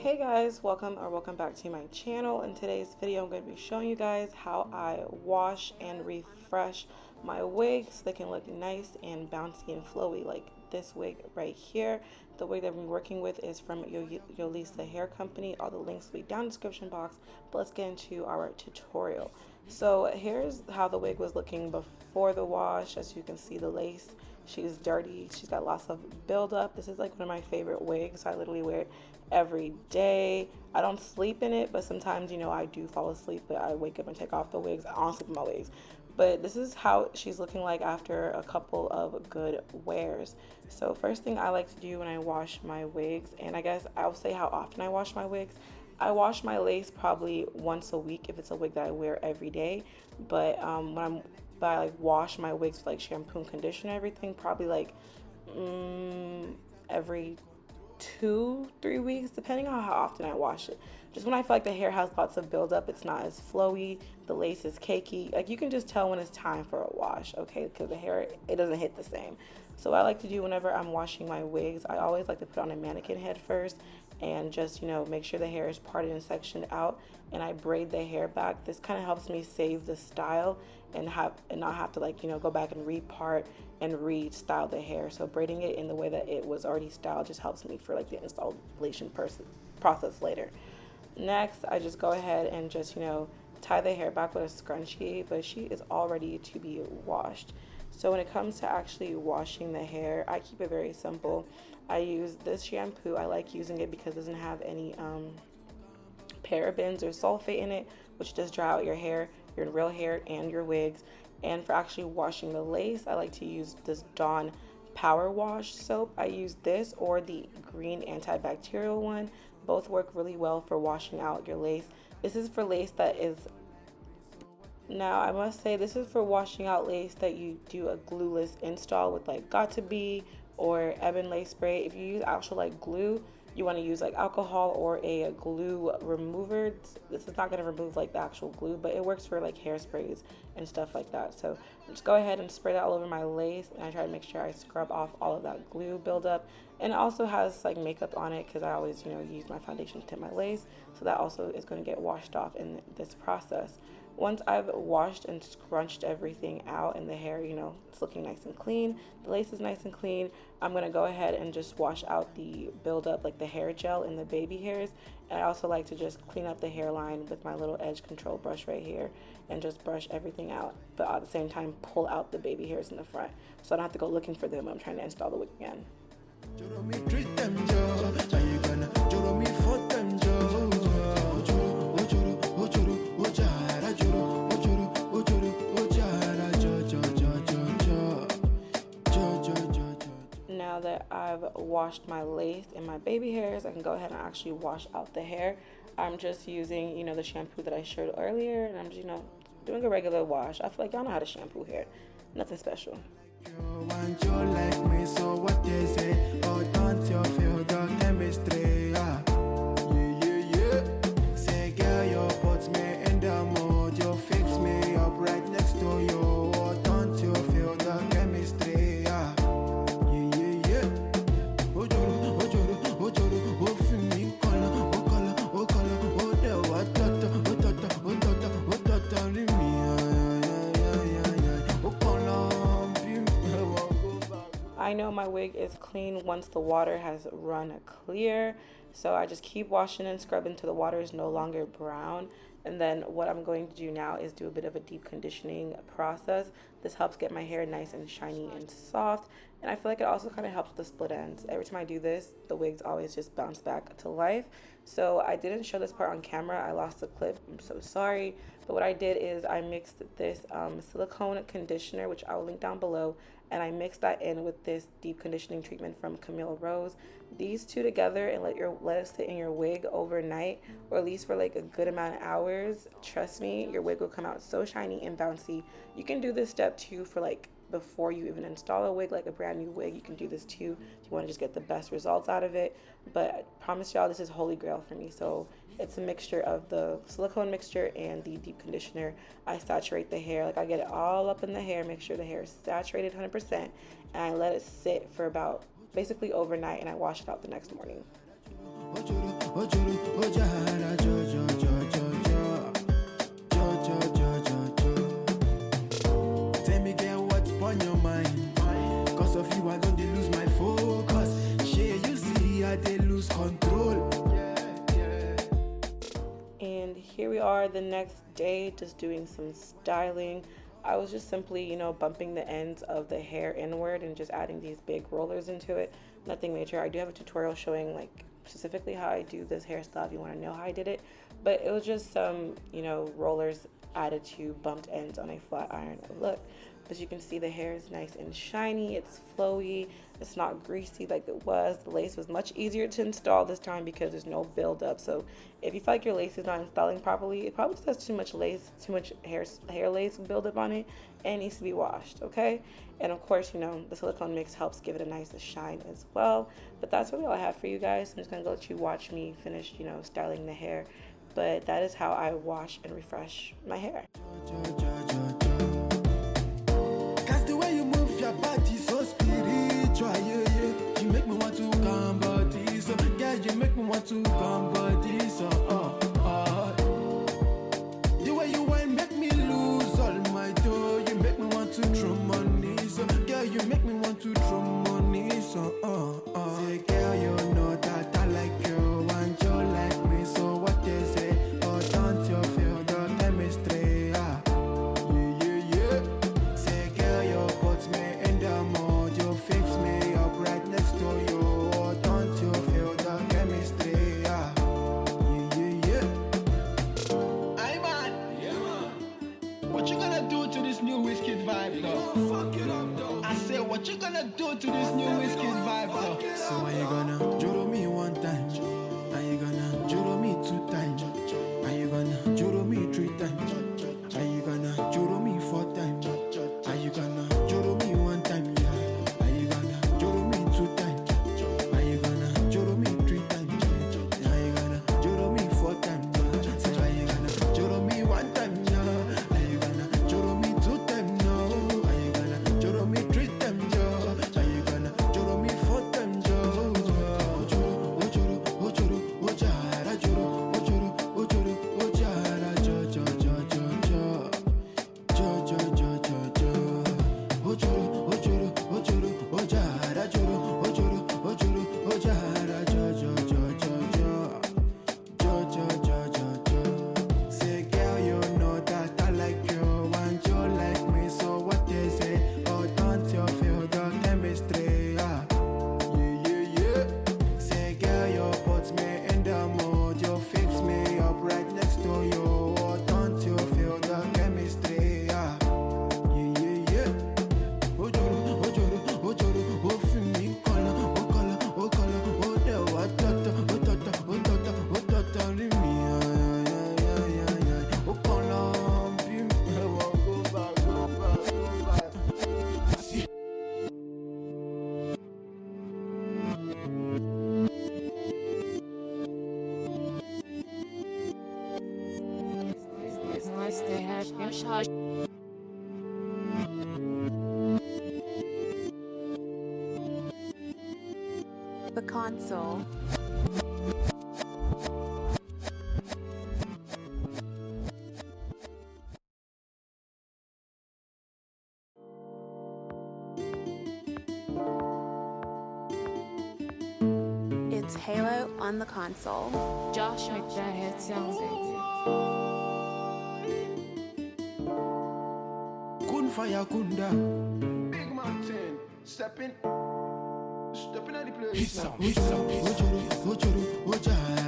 Hey guys, welcome back to my channel. In today's video I'm going to be showing you guys how I wash and refresh my wigs so they can look nice and bouncy and flowy like this wig right here. The wig that I'm working with is from Yolissa Hair Company. All the links will be down in the description box, but let's get into our tutorial. So here's how the wig was looking before the wash. As you can see, the lace, she's dirty, she's got lots of buildup. This is like one of my favorite wigs, so I literally wear it every day. I don't sleep in it, but sometimes, you know, I do fall asleep, but I wake up and take off the wigs. I don't sleep in my wigs. But this is how she's looking like after a couple of good wears. So first thing I like to do when I wash my wigs, and I guess I'll say how often I wash my wigs. I wash my lace probably once a week if it's a wig that I wear every day. But I like wash my wigs with like shampoo and conditioner and everything, probably like every 2-3 weeks, depending on how often I wash it. Just when I feel like the hair has lots of buildup, it's not as flowy, the lace is cakey. Like you can just tell when it's time for a wash, okay? Because the hair, it doesn't hit the same. So what I like to do whenever I'm washing my wigs, I always like to put on a mannequin head first and just, you know, make sure the hair is parted and sectioned out, and I braid the hair back. This kind of helps me save the style and not have to, like, you know, go back and repart and restyle the hair. So braiding it in the way that it was already styled just helps me for like the installation process later. Next, I just go ahead and just, you know, tie the hair back with a scrunchie, but she is all ready to be washed. So when it comes to actually washing the hair, I keep it very simple. I use this shampoo. I like using it because it doesn't have any parabens or sulfate in it, which does dry out your hair, your real hair, and your wigs. And for actually washing the lace, I like to use this Dawn Power Wash soap. I use this or the green antibacterial one. Both work really well for washing out your lace. This is for lace that is, now I must say, this is for washing out lace that you do a glueless install with like Got To Be or Ebon lace spray. If you use actual like glue, you want to use like alcohol or a glue remover. This is not going to remove like the actual glue, but it works for like hairsprays and stuff like that. So just go ahead and spray that all over my lace, and I try to make sure I scrub off all of that glue buildup. And it also has like makeup on it because I always, you know, use my foundation to tint my lace, so that also is going to get washed off in this process. Once I've washed and scrunched everything out and the hair, you know, it's looking nice and clean, the lace is nice and clean, I'm going to go ahead and just wash out the buildup, like the hair gel in the baby hairs. And I also like to just clean up the hairline with my little edge control brush right here and just brush everything out, but at the same time pull out the baby hairs in the front so I don't have to go looking for them when I'm trying to install the wig again. Now that I've washed my lace and my baby hairs, I can go ahead and actually wash out the hair. I'm just using, you know, the shampoo that I showed earlier, and I'm just, you know, doing a regular wash. I feel like y'all know how to shampoo hair. Nothing special. I know my wig is clean once the water has run clear, so I just keep washing and scrubbing until the water is no longer brown. And then what I'm going to do now is do a bit of a deep conditioning process. This helps get my hair nice and shiny and soft, and I feel like it also kind of helps with the split ends. Every time I do this, the wigs always just bounce back to life. So I didn't show this part on camera. I lost the clip. I'm so sorry. But what I did is I mixed this silicone conditioner, which I will link down below, and I mixed that in with this deep conditioning treatment from Camille. These two together, and let it sit in your wig overnight, or at least for like a good amount of hours. Trust me, your wig will come out so shiny and bouncy. You can do this step too for like before you even install a wig, like a brand new wig. You can do this too if you want to just get the best results out of it. But I promise y'all, this is holy grail for me. So it's a mixture of the silicone mixture and the deep conditioner. I saturate the hair, like I get it all up in the hair, make sure the hair is saturated 100%, and I let it sit for about basically overnight, and I wash it out the next morning. Tell me girl what's on your mind, cause of you I don't dey lose my focus. Shit, you see I dey lose control. And here we are the next day, just doing some styling. I was just simply, bumping the ends of the hair inward and just adding these big rollers into it. Nothing major. I do have a tutorial showing like specifically how I do this hairstyle if you want to know how I did it. But it was just some, rollers added to bumped ends on a flat iron look. As you can see, the hair is nice and shiny, it's flowy, it's not greasy like it was. The lace was much easier to install this time because there's no buildup. So if you feel like your lace is not installing properly, it probably just has too much lace, too much hair lace buildup on it, and it needs to be washed, okay? And of course, the silicone mix helps give it a nice shine as well. But that's really all I have for you guys. I'm just gonna let you watch me finish, styling the hair. But that is how I wash and refresh my hair. Your body so spiritual, yeah. You make me want to come body, so yeah, you make me want to come body, so the way you want make me lose all my dough. You make me want to throw money, so yeah, you make me want to throw money, so say girl, you know that I like you and you like me, so what they say, oh don't you feel the chemistry, yeah. Say girl, you put me in the mood, you fix me up right next to you, oh don't you feel the chemistry, yeah. Hey man, yeah man. What you gonna do to this new whiskey vibe though? Fuck it up though. I say what you gonna do to this new whiskey vibe though? So are you gonna joro me one time? Are you gonna joro me two times? Are you gonna joro me three times? Are you gonna joro me four times? Are you gonna joro me one time? Yeah. Are you gonna joro me two times? Are you gonna joro me three times? Are you gonna joro me four times? Say are you gonna joro me one time? Yeah. Are you gonna joro me two times? No. Are you gonna joro me three times? Yeah. Are you gonna joro me four times? Say girl, you know that I like you and you like me, so what they say, oh don't you feel the chemistry, yeah. Say girl, you put me in the mood, you fix me up right next to you, oh don't you feel the chemistry, yeah. The console. It's Halo on the console. Josh make that head sound Kun fire kunda. Big mountain, stepping at the place. Ojoro, ojoro, ojara.